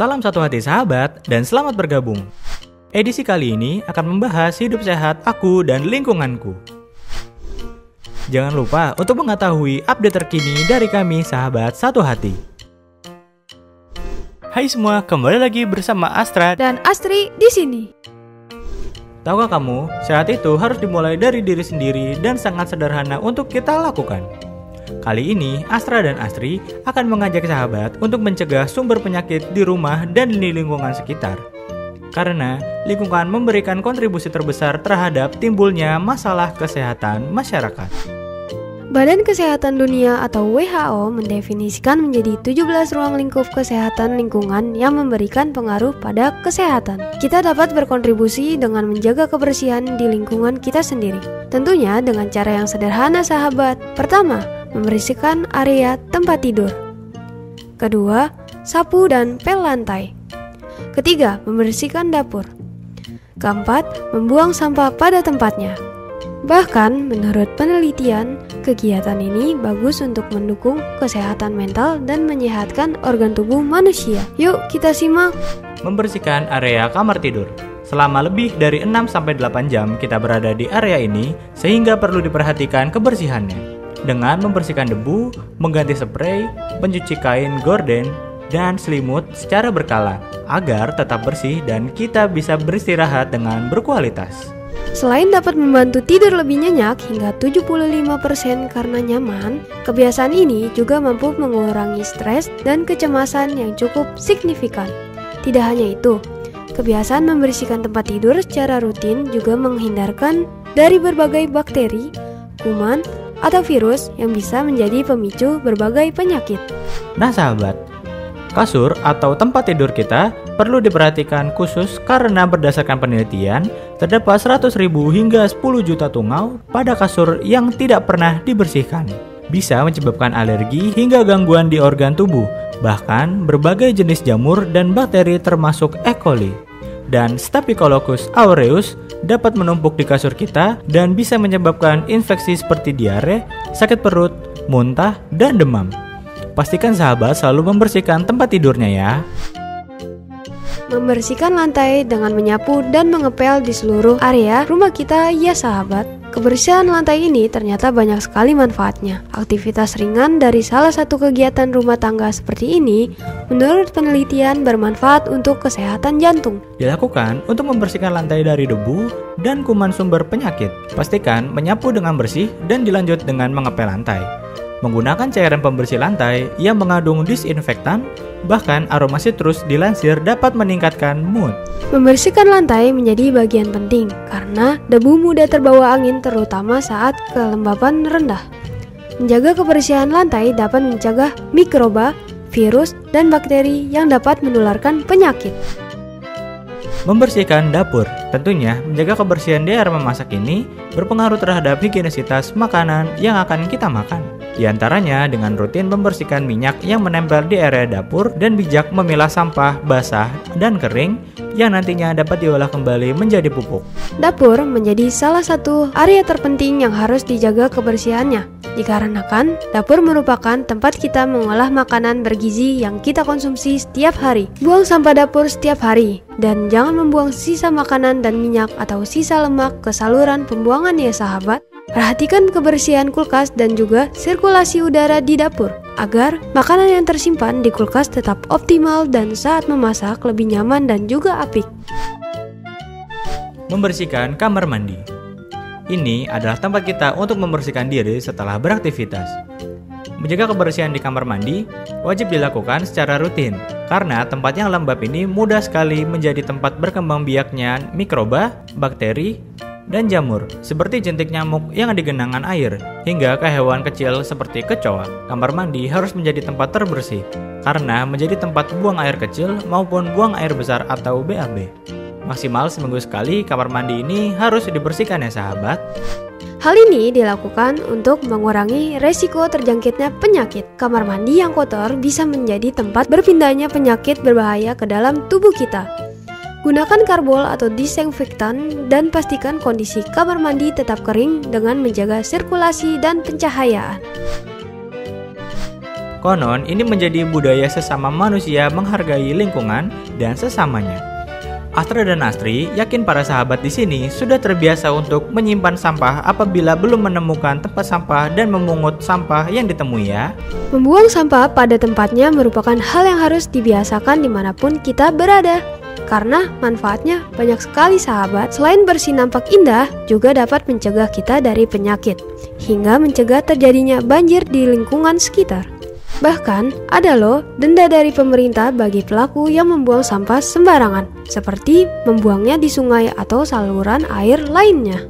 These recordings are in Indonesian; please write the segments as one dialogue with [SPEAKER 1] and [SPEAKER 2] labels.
[SPEAKER 1] Salam satu hati sahabat dan selamat bergabung. Edisi kali ini akan membahas hidup sehat aku dan lingkunganku. Jangan lupa untuk mengetahui update terkini dari kami sahabat satu hati. Hai semua, kembali lagi bersama Astra
[SPEAKER 2] dan Astri di sini.
[SPEAKER 1] Tahukah kamu, sehat itu harus dimulai dari diri sendiri dan sangat sederhana untuk kita lakukan. Kali ini, Astra dan Astri akan mengajak sahabat untuk mencegah sumber penyakit di rumah dan di lingkungan sekitar. Karena lingkungan memberikan kontribusi terbesar terhadap timbulnya masalah kesehatan masyarakat.
[SPEAKER 2] Badan Kesehatan Dunia atau WHO mendefinisikan menjadi 17 ruang lingkup kesehatan lingkungan yang memberikan pengaruh pada kesehatan. Kita dapat berkontribusi dengan menjaga kebersihan di lingkungan kita sendiri. Tentunya dengan cara yang sederhana sahabat. Pertama, membersihkan area tempat tidur. Kedua, sapu dan pel lantai. Ketiga, membersihkan dapur. Keempat, membuang sampah pada tempatnya. Bahkan, menurut penelitian, kegiatan ini bagus untuk mendukung kesehatan mental dan menyehatkan organ tubuh manusia. Yuk, kita simak.
[SPEAKER 1] Membersihkan area kamar tidur. Selama lebih dari 6-8 jam kita berada di area ini, sehingga perlu diperhatikan kebersihannya. Dengan membersihkan debu, mengganti spray, mencuci kain gorden, dan selimut secara berkala, agar tetap bersih dan kita bisa beristirahat dengan berkualitas.
[SPEAKER 2] Selain dapat membantu tidur lebih nyenyak hingga 75% karena nyaman, kebiasaan ini juga mampu mengurangi stres dan kecemasan yang cukup signifikan. Tidak hanya itu, kebiasaan membersihkan tempat tidur secara rutin juga menghindarkan dari berbagai bakteri, kuman, atau virus yang bisa menjadi pemicu berbagai penyakit.
[SPEAKER 1] Nah sahabat, kasur atau tempat tidur kita perlu diperhatikan khusus karena berdasarkan penelitian, terdapat 100.000 hingga 10 juta tungau pada kasur yang tidak pernah dibersihkan. Bisa menyebabkan alergi hingga gangguan di organ tubuh, bahkan berbagai jenis jamur dan bakteri termasuk E. coli. Dan Staphylococcus aureus dapat menumpuk di kasur kita dan bisa menyebabkan infeksi seperti diare, sakit perut, muntah, dan demam. Pastikan sahabat selalu membersihkan tempat tidurnya ya.
[SPEAKER 2] Membersihkan lantai dengan menyapu dan mengepel di seluruh area rumah kita ya sahabat. Kebersihan lantai ini ternyata banyak sekali manfaatnya. Aktivitas ringan dari salah satu kegiatan rumah tangga seperti ini menurut penelitian bermanfaat untuk kesehatan jantung.
[SPEAKER 1] Dilakukan untuk membersihkan lantai dari debu dan kuman sumber penyakit. Pastikan menyapu dengan bersih dan dilanjut dengan mengepel lantai. Menggunakan cairan pembersih lantai yang mengandung disinfektan, bahkan aroma sitrus dilansir dapat meningkatkan mood.
[SPEAKER 2] Membersihkan lantai menjadi bagian penting karena debu mudah terbawa angin terutama saat kelembapan rendah. Menjaga kebersihan lantai dapat mencegah mikroba, virus, dan bakteri yang dapat menularkan penyakit.
[SPEAKER 1] Membersihkan dapur. Tentunya, menjaga kebersihan di area memasak ini berpengaruh terhadap higienisitas makanan yang akan kita makan. Di antaranya dengan rutin membersihkan minyak yang menempel di area dapur dan bijak memilah sampah basah dan kering yang nantinya dapat diolah kembali menjadi pupuk.
[SPEAKER 2] Dapur menjadi salah satu area terpenting yang harus dijaga kebersihannya. Dikarenakan dapur merupakan tempat kita mengolah makanan bergizi yang kita konsumsi setiap hari. Buang sampah dapur setiap hari dan jangan membuang sisa makanan dan minyak atau sisa lemak ke saluran pembuangan ya sahabat. Perhatikan kebersihan kulkas dan juga sirkulasi udara di dapur agar makanan yang tersimpan di kulkas tetap optimal dan saat memasak lebih nyaman dan juga apik.
[SPEAKER 1] Membersihkan kamar mandi. Ini adalah tempat kita untuk membersihkan diri setelah beraktivitas. Menjaga kebersihan di kamar mandi wajib dilakukan secara rutin karena tempat yang lembab ini mudah sekali menjadi tempat berkembang biaknya mikroba, bakteri, dan jamur, seperti jentik nyamuk yang di genangan air, hingga ke hewan kecil seperti kecoa. Kamar mandi harus menjadi tempat terbersih, karena menjadi tempat buang air kecil maupun buang air besar atau BAB. Maksimal seminggu sekali, kamar mandi ini harus dibersihkan ya sahabat.
[SPEAKER 2] Hal ini dilakukan untuk mengurangi resiko terjangkitnya penyakit. Kamar mandi yang kotor bisa menjadi tempat berpindahnya penyakit berbahaya ke dalam tubuh kita. Gunakan karbol atau disinfektan dan pastikan kondisi kamar mandi tetap kering dengan menjaga sirkulasi dan pencahayaan.
[SPEAKER 1] Konon, ini menjadi budaya sesama manusia menghargai lingkungan dan sesamanya. Astra dan Astri yakin para sahabat di sini sudah terbiasa untuk menyimpan sampah apabila belum menemukan tempat sampah dan memungut sampah yang ditemui ya.
[SPEAKER 2] Membuang sampah pada tempatnya merupakan hal yang harus dibiasakan dimanapun kita berada. Karena manfaatnya banyak sekali sahabat, selain bersih nampak indah, juga dapat mencegah kita dari penyakit, hingga mencegah terjadinya banjir di lingkungan sekitar. Bahkan, ada loh denda dari pemerintah bagi pelaku yang membuang sampah sembarangan, seperti membuangnya di sungai atau saluran air lainnya.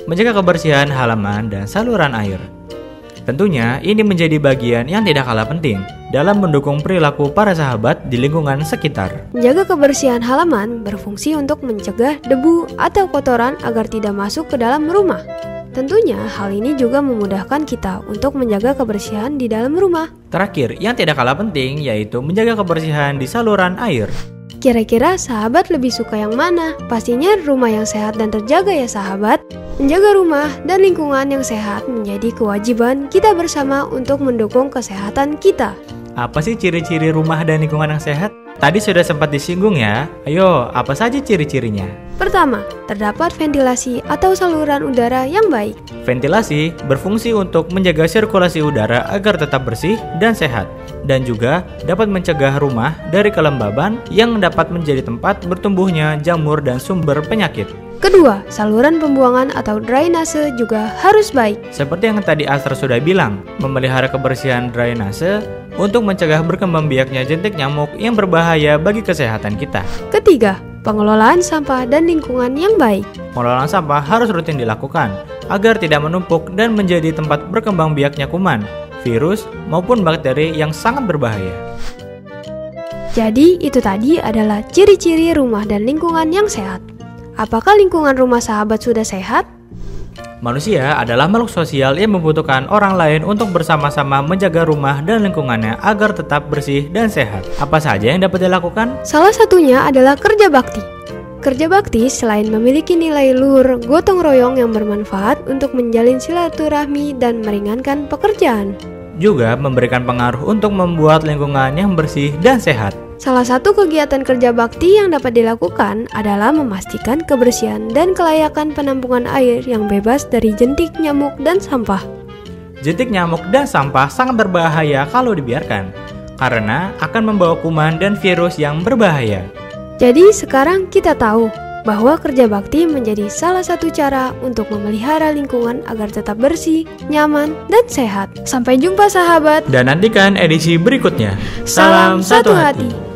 [SPEAKER 1] Menjaga kebersihan halaman dan saluran air. Tentunya, ini menjadi bagian yang tidak kalah penting dalam mendukung perilaku para sahabat di lingkungan sekitar.
[SPEAKER 2] Menjaga kebersihan halaman berfungsi untuk mencegah debu atau kotoran agar tidak masuk ke dalam rumah. Tentunya hal ini juga memudahkan kita untuk menjaga kebersihan di dalam rumah.
[SPEAKER 1] Terakhir, yang tidak kalah penting yaitu menjaga kebersihan di saluran air.
[SPEAKER 2] Kira-kira sahabat lebih suka yang mana? Pastinya rumah yang sehat dan terjaga ya sahabat. Menjaga rumah dan lingkungan yang sehat menjadi kewajiban kita bersama untuk mendukung kesehatan kita.
[SPEAKER 1] Apa sih ciri-ciri rumah dan lingkungan yang sehat? Tadi sudah sempat disinggung ya. Ayo, apa saja ciri-cirinya?
[SPEAKER 2] Pertama, terdapat ventilasi atau saluran udara yang baik.
[SPEAKER 1] Ventilasi berfungsi untuk menjaga sirkulasi udara agar tetap bersih dan sehat, dan juga dapat mencegah rumah dari kelembaban yang dapat menjadi tempat bertumbuhnya jamur dan sumber penyakit.
[SPEAKER 2] Kedua, saluran pembuangan atau drainase juga harus baik.
[SPEAKER 1] Seperti yang tadi Astra sudah bilang, memelihara kebersihan drainase untuk mencegah berkembang biaknya jentik nyamuk yang berbahaya bagi kesehatan kita.
[SPEAKER 2] Ketiga, pengelolaan sampah dan lingkungan yang baik.
[SPEAKER 1] Pengelolaan sampah harus rutin dilakukan agar tidak menumpuk dan menjadi tempat berkembang biaknya kuman, virus, maupun bakteri yang sangat berbahaya.
[SPEAKER 2] Jadi, itu tadi adalah ciri-ciri rumah dan lingkungan yang sehat. Apakah lingkungan rumah sahabat sudah sehat?
[SPEAKER 1] Manusia adalah makhluk sosial yang membutuhkan orang lain untuk bersama-sama menjaga rumah dan lingkungannya agar tetap bersih dan sehat. Apa saja yang dapat dilakukan?
[SPEAKER 2] Salah satunya adalah kerja bakti. Kerja bakti selain memiliki nilai luhur gotong royong yang bermanfaat untuk menjalin silaturahmi dan meringankan pekerjaan,
[SPEAKER 1] juga memberikan pengaruh untuk membuat lingkungan yang bersih dan sehat.
[SPEAKER 2] Salah satu kegiatan kerja bakti yang dapat dilakukan adalah memastikan kebersihan dan kelayakan penampungan air yang bebas dari jentik nyamuk dan sampah.
[SPEAKER 1] Jentik nyamuk dan sampah sangat berbahaya kalau dibiarkan, karena akan membawa kuman dan virus yang berbahaya.
[SPEAKER 2] Jadi sekarang kita tahu bahwa kerja bakti menjadi salah satu cara untuk memelihara lingkungan agar tetap bersih, nyaman, dan sehat. Sampai jumpa sahabat.
[SPEAKER 1] Dan nantikan edisi berikutnya.
[SPEAKER 2] Salam satu hati.